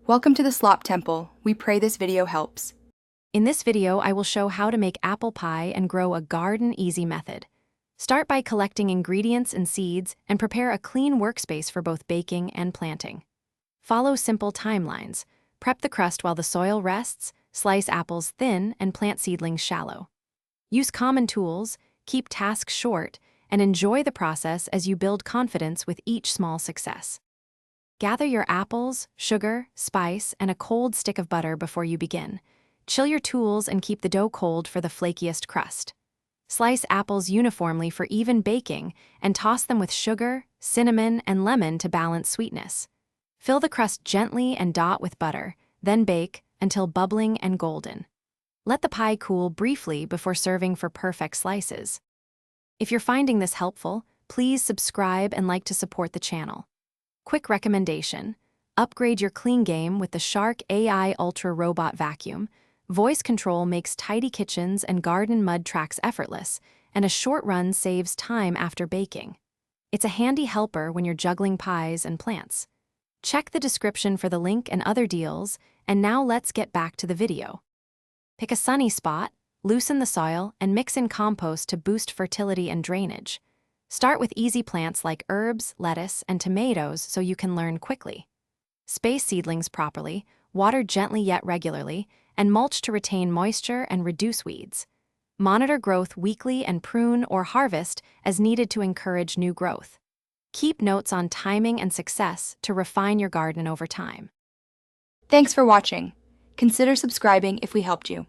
Welcome to the Slop Temple. We pray this video helps. In this video, I will show how to make apple pie and grow a garden-easy method. Start by collecting ingredients and seeds and prepare a clean workspace for both baking and planting. Follow simple timelines. Prep the crust while the soil rests, slice apples thin, and plant seedlings shallow. Use common tools, keep tasks short, and enjoy the process as you build confidence with each small success. Gather your apples, sugar, spice, and a cold stick of butter before you begin. Chill your tools and keep the dough cold for the flakiest crust. Slice apples uniformly for even baking and toss them with sugar, cinnamon, and lemon to balance sweetness. Fill the crust gently and dot with butter, then bake until bubbling and golden. Let the pie cool briefly before serving for perfect slices. If you're finding this helpful, please subscribe and like to support the channel. Quick recommendation: upgrade your clean game with the Shark AI Ultra Robot Vacuum. Voice control makes tidy kitchens and garden mud tracks effortless, and a short run saves time after baking. It's a handy helper when you're juggling pies and plants. Check the description for the link and other deals, and now let's get back to the video. Pick a sunny spot, loosen the soil, and mix in compost to boost fertility and drainage. Start with easy plants like herbs, lettuce, and tomatoes so you can learn quickly. Space seedlings properly, water gently yet regularly, and mulch to retain moisture and reduce weeds. Monitor growth weekly and prune or harvest as needed to encourage new growth. Keep notes on timing and success to refine your garden over time. Thanks for watching. Consider subscribing if we helped you.